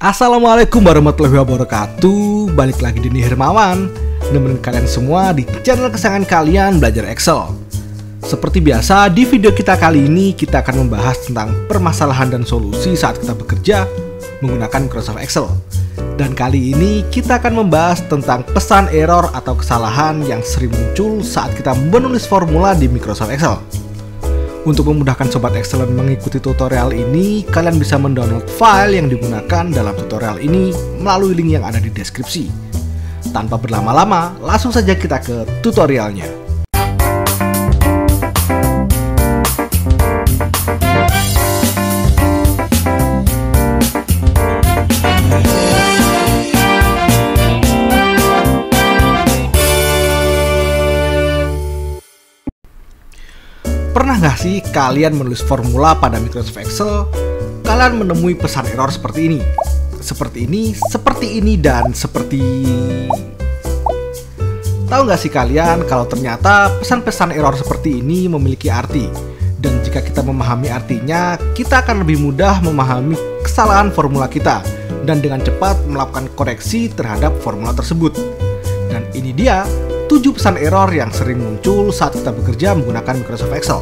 Assalamualaikum warahmatullahi wabarakatuh. Balik lagi Denny Hermawan, nemenin kalian semua di channel kesayangan kalian belajar Excel. Seperti biasa, di video kita kali ini kita akan membahas tentang permasalahan dan solusi saat kita bekerja menggunakan Microsoft Excel. Dan kali ini kita akan membahas tentang pesan error atau kesalahan yang sering muncul saat kita menulis formula di Microsoft Excel. Untuk memudahkan Sobat Excellent mengikuti tutorial ini, kalian bisa mendownload file yang digunakan dalam tutorial ini melalui link yang ada di deskripsi. Tanpa berlama-lama, langsung saja kita ke tutorialnya. Pernah nggak sih kalian menulis formula pada Microsoft Excel, kalian menemui pesan error seperti ini, dan seperti... Tahu nggak sih kalian kalau ternyata pesan-pesan error seperti ini memiliki arti, dan jika kita memahami artinya, kita akan lebih mudah memahami kesalahan formula kita, dan dengan cepat melakukan koreksi terhadap formula tersebut. Dan ini dia 7 pesan error yang sering muncul saat kita bekerja menggunakan Microsoft Excel.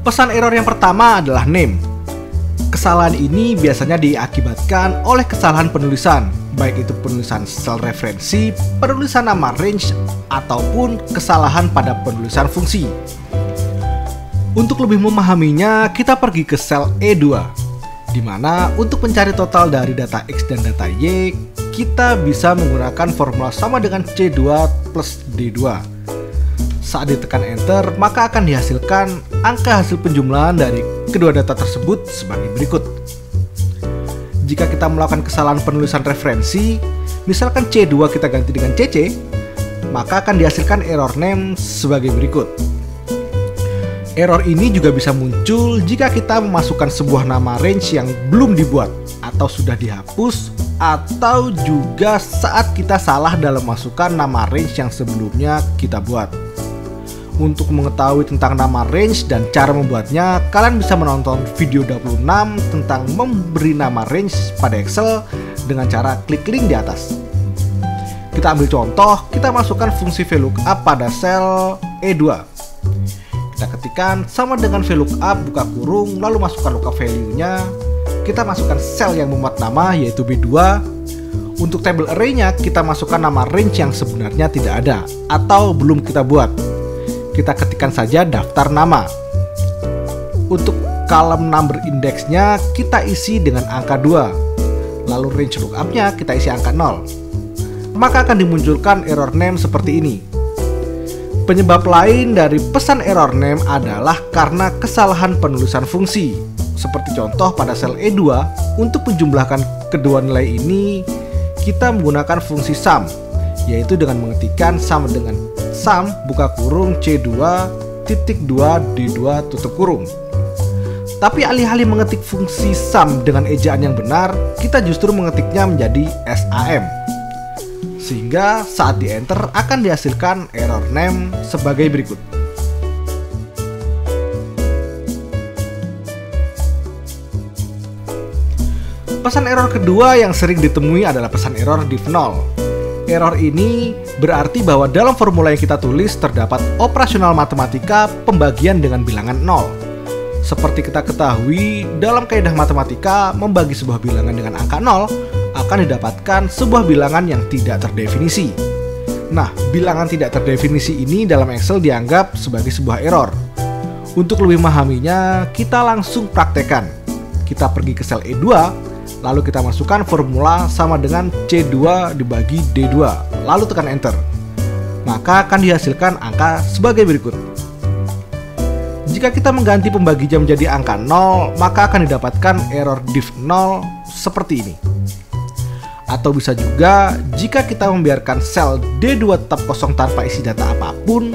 Pesan error yang pertama adalah name. Kesalahan ini biasanya diakibatkan oleh kesalahan penulisan, baik itu penulisan sel referensi, penulisan nama range, ataupun kesalahan pada penulisan fungsi. Untuk lebih memahaminya, kita pergi ke sel E2, di mana untuk mencari total dari data X dan data Y, kita bisa menggunakan formula sama dengan C2 plus D2. Saat ditekan enter, maka akan dihasilkan angka hasil penjumlahan dari kedua data tersebut sebagai berikut. Jika kita melakukan kesalahan penulisan referensi, misalkan C2 kita ganti dengan CC, maka akan dihasilkan error name sebagai berikut. Error ini juga bisa muncul jika kita memasukkan sebuah nama range yang belum dibuat atau sudah dihapus, atau juga saat kita salah dalam masukkan nama range yang sebelumnya kita buat. Untuk mengetahui tentang nama range dan cara membuatnya, kalian bisa menonton video 26 tentang memberi nama range pada Excel dengan cara klik link di atas. Kita ambil contoh, kita masukkan fungsi VLOOKUP pada sel E2. Kita ketikkan sama dengan VLOOKUP buka kurung, lalu masukkan lookup value-nya. Kita masukkan sel yang memuat nama yaitu B2. Untuk table array-nya kita masukkan nama range yang sebenarnya tidak ada atau belum kita buat. Kita ketikkan saja daftar nama. Untuk kolom number index-nya kita isi dengan angka 2. Lalu range lookup-nya kita isi angka 0. Maka akan dimunculkan error name seperti ini. Penyebab lain dari pesan error name adalah karena kesalahan penulisan fungsi. Seperti contoh pada sel E2, untuk menjumlahkan kedua nilai ini, kita menggunakan fungsi sum, yaitu dengan mengetikkan sama dengan sum buka kurung C2 titik 2 D2 tutup kurung. Tapi alih-alih mengetik fungsi sum dengan ejaan yang benar, kita justru mengetiknya menjadi SAM. Sehingga saat di enter akan dihasilkan error name sebagai berikut. Pesan error kedua yang sering ditemui adalah pesan error div 0. Error ini berarti bahwa dalam formula yang kita tulis terdapat operasional matematika pembagian dengan bilangan 0. Seperti kita ketahui, dalam kaidah matematika, membagi sebuah bilangan dengan angka 0 akan didapatkan sebuah bilangan yang tidak terdefinisi. Nah, bilangan tidak terdefinisi ini dalam Excel dianggap sebagai sebuah error. Untuk lebih memahaminya, kita langsung praktekkan. Kita pergi ke sel E2, lalu kita masukkan formula sama dengan C2 dibagi D2, lalu tekan enter. Maka akan dihasilkan angka sebagai berikut. Jika kita mengganti pembaginya menjadi angka 0, maka akan didapatkan error div 0 seperti ini. Atau bisa juga jika kita membiarkan sel D2 tetap kosong tanpa isi data apapun,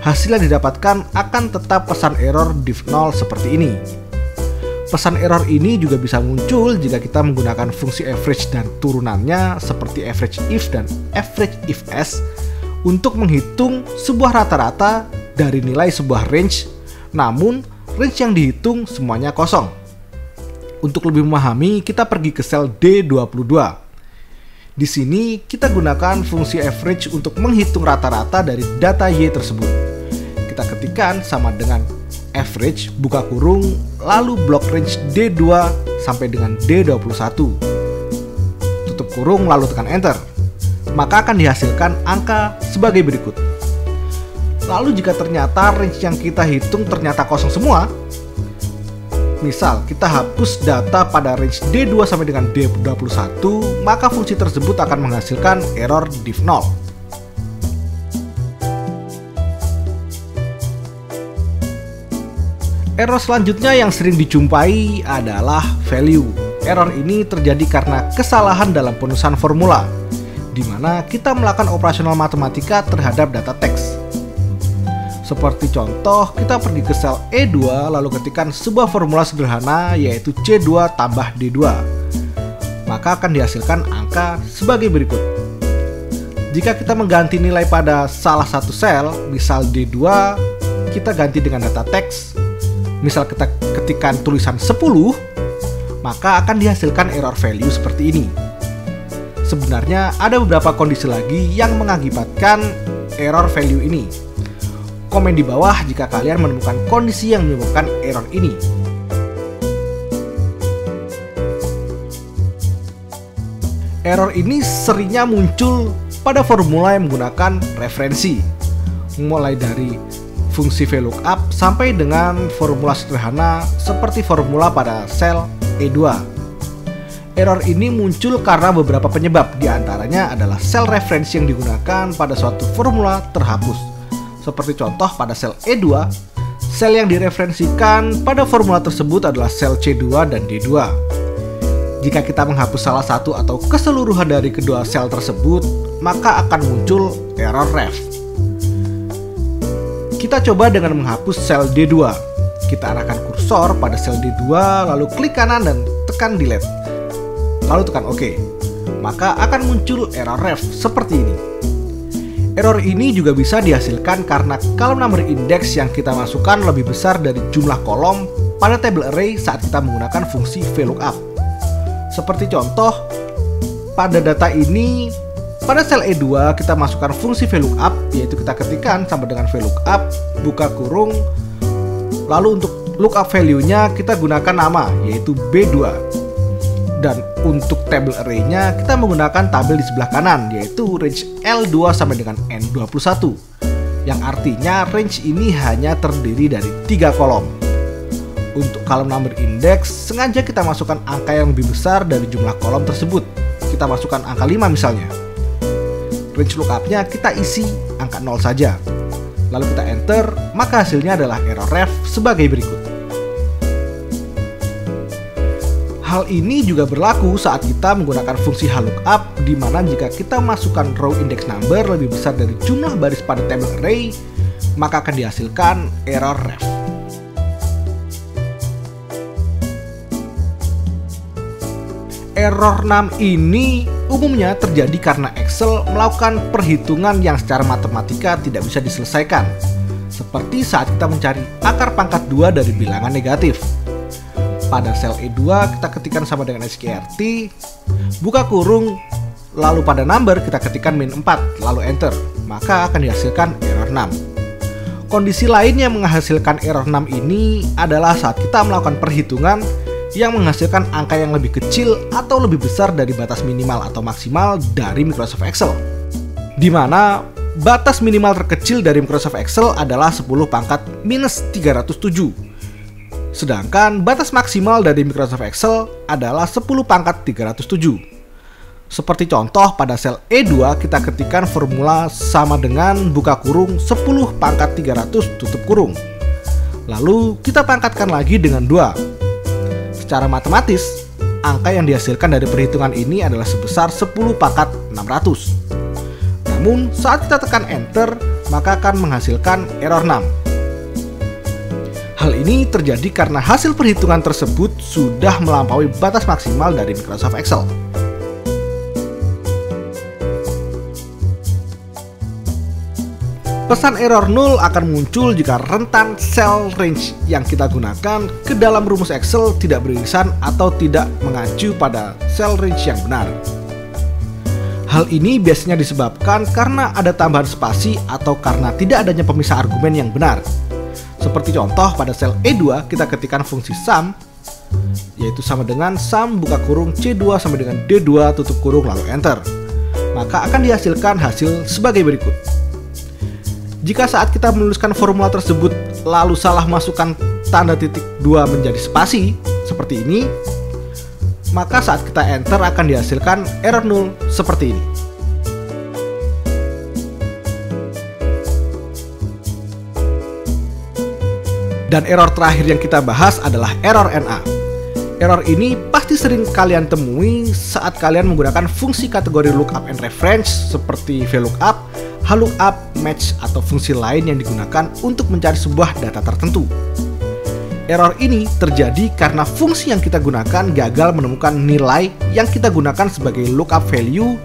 hasil yang didapatkan akan tetap pesan error div 0 seperti ini. Pesan error ini juga bisa muncul jika kita menggunakan fungsi average dan turunannya seperti average if dan average if s untuk menghitung sebuah rata-rata dari nilai sebuah range, namun range yang dihitung semuanya kosong. Untuk lebih memahami, kita pergi ke sel D22. Di sini kita gunakan fungsi average untuk menghitung rata-rata dari data Y tersebut. Kita ketikkan sama dengan average buka kurung lalu blok range D2 sampai dengan D21. Tutup kurung lalu tekan enter. Maka akan dihasilkan angka sebagai berikut. Lalu jika ternyata range yang kita hitung ternyata kosong semua, misal kita hapus data pada range D2 sampai dengan D21, maka fungsi tersebut akan menghasilkan error div 0. Error selanjutnya yang sering dijumpai adalah value. Error ini terjadi karena kesalahan dalam penulisan formula, di mana kita melakukan operasional matematika terhadap data teks. Seperti contoh, kita pergi ke sel E2 lalu ketikkan sebuah formula sederhana yaitu C2 tambah D2. Maka akan dihasilkan angka sebagai berikut. Jika kita mengganti nilai pada salah satu sel, misal D2, kita ganti dengan data teks. Misal kita ketikkan tulisan 10, maka akan dihasilkan error value seperti ini. Sebenarnya ada beberapa kondisi lagi yang mengakibatkan error value ini. Komen di bawah jika kalian menemukan kondisi yang menyebabkan error ini. Error ini seringnya muncul pada formula yang menggunakan referensi, mulai dari fungsi VLOOKUP sampai dengan formula sederhana seperti formula pada sel E2. Error ini muncul karena beberapa penyebab, diantaranya adalah sel referensi yang digunakan pada suatu formula terhapus. Seperti contoh pada sel E2, sel yang direferensikan pada formula tersebut adalah sel C2 dan D2. Jika kita menghapus salah satu atau keseluruhan dari kedua sel tersebut, maka akan muncul error ref. Kita coba dengan menghapus sel D2. Kita arahkan kursor pada sel D2, lalu klik kanan dan tekan delete. Lalu tekan OK. Maka akan muncul error ref seperti ini. Error ini juga bisa dihasilkan karena kolom number index yang kita masukkan lebih besar dari jumlah kolom pada table array saat kita menggunakan fungsi VLOOKUP. Seperti contoh, pada data ini, pada sel E2 kita masukkan fungsi VLOOKUP, yaitu kita ketikkan sama dengan VLOOKUP, buka kurung, lalu untuk lookup value-nya kita gunakan nama, yaitu B2. Dan untuk table array-nya kita menggunakan tabel di sebelah kanan, yaitu range L2 sampai dengan N21, yang artinya range ini hanya terdiri dari 3 kolom. Untuk kolom number index, sengaja kita masukkan angka yang lebih besar dari jumlah kolom tersebut. Kita masukkan angka 5 misalnya. Range lookup-nya kita isi angka 0 saja. Lalu kita enter, maka hasilnya adalah error ref sebagai berikut. Hal ini juga berlaku saat kita menggunakan fungsi lookup, di mana jika kita masukkan row index number lebih besar dari jumlah baris pada table array, maka akan dihasilkan error ref. Error 6 ini umumnya terjadi karena Excel melakukan perhitungan yang secara matematika tidak bisa diselesaikan, seperti saat kita mencari akar pangkat 2 dari bilangan negatif. Pada sel E2 kita ketikkan sama dengan SQRT, buka kurung, lalu pada number kita ketikkan min 4, lalu enter, maka akan dihasilkan error 6. Kondisi lain yang menghasilkan error 6 ini adalah saat kita melakukan perhitungan yang menghasilkan angka yang lebih kecil atau lebih besar dari batas minimal atau maksimal dari Microsoft Excel, di mana batas minimal terkecil dari Microsoft Excel adalah 10 pangkat minus 307. Sedangkan batas maksimal dari Microsoft Excel adalah 10 pangkat 307. Seperti contoh pada sel E2 kita ketikkan formula sama dengan buka kurung 10 pangkat 300 tutup kurung. Lalu kita pangkatkan lagi dengan 2. Secara matematis, angka yang dihasilkan dari perhitungan ini adalah sebesar 10 pangkat 600. Namun saat kita tekan enter, maka akan menghasilkan error 6. Hal ini terjadi karena hasil perhitungan tersebut sudah melampaui batas maksimal dari Microsoft Excel. Pesan error 0 akan muncul jika rentan cell range yang kita gunakan ke dalam rumus Excel tidak beririsan atau tidak mengacu pada cell range yang benar. Hal ini biasanya disebabkan karena ada tambahan spasi atau karena tidak adanya pemisah argumen yang benar. Seperti contoh pada sel E2 kita ketikkan fungsi sum, yaitu sama dengan sum buka kurung C2 sampai dengan D2 tutup kurung lalu enter. Maka akan dihasilkan hasil sebagai berikut. Jika saat kita menuliskan formula tersebut lalu salah masukkan tanda titik 2 menjadi spasi seperti ini, maka saat kita enter akan dihasilkan error 0 seperti ini. Dan error terakhir yang kita bahas adalah error NA. Error ini pasti sering kalian temui saat kalian menggunakan fungsi kategori lookup and reference seperti VLOOKUP, HLOOKUP, match, atau fungsi lain yang digunakan untuk mencari sebuah data tertentu. Error ini terjadi karena fungsi yang kita gunakan gagal menemukan nilai yang kita gunakan sebagai lookup value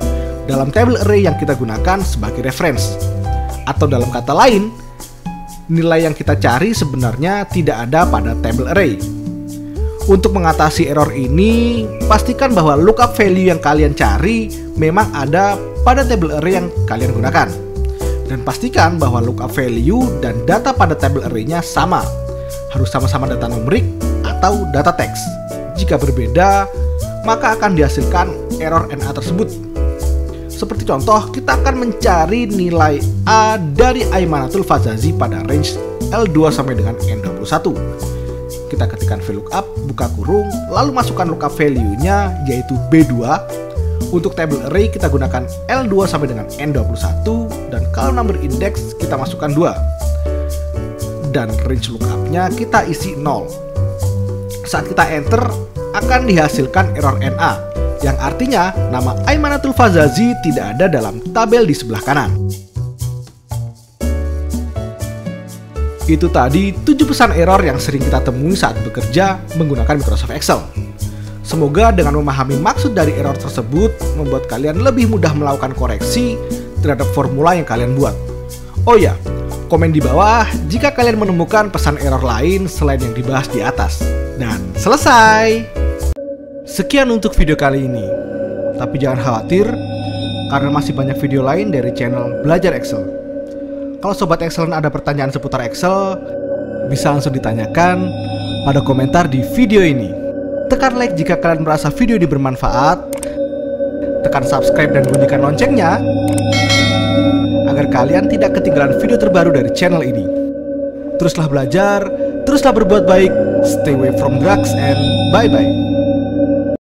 dalam table array yang kita gunakan sebagai reference. Atau dalam kata lain, nilai yang kita cari sebenarnya tidak ada pada table array. Untuk mengatasi error ini, pastikan bahwa lookup value yang kalian cari memang ada pada table array yang kalian gunakan. Dan pastikan bahwa lookup value dan data pada table array-nya sama. Harus sama-sama data numerik atau data teks. Jika berbeda, maka akan dihasilkan error NA tersebut. Seperti contoh, kita akan mencari nilai A dari Aimanatul Fazazi pada range L2 sampai dengan N21. Kita ketikkan VLOOKUP, buka kurung, lalu masukkan lookup value-nya yaitu B2. Untuk table array kita gunakan L2 sampai dengan N21, dan kalau number index kita masukkan 2. Dan range lookup-nya kita isi 0. Saat kita enter akan dihasilkan error NA, yang artinya nama Aimanatul Fazazi tidak ada dalam tabel di sebelah kanan. Itu tadi 7 pesan error yang sering kita temui saat bekerja menggunakan Microsoft Excel. Semoga dengan memahami maksud dari error tersebut membuat kalian lebih mudah melakukan koreksi terhadap formula yang kalian buat. Oh ya, komen di bawah jika kalian menemukan pesan error lain selain yang dibahas di atas. Dan selesai! Sekian untuk video kali ini. Tapi jangan khawatir, karena masih banyak video lain dari channel Belajar Excel. Kalau Sobat Excellent ada pertanyaan seputar Excel, bisa langsung ditanyakan pada komentar di video ini. Tekan like jika kalian merasa video ini bermanfaat. Tekan subscribe dan bunyikan loncengnya agar kalian tidak ketinggalan video terbaru dari channel ini. Teruslah belajar, teruslah berbuat baik, stay away from drugs, and bye-bye.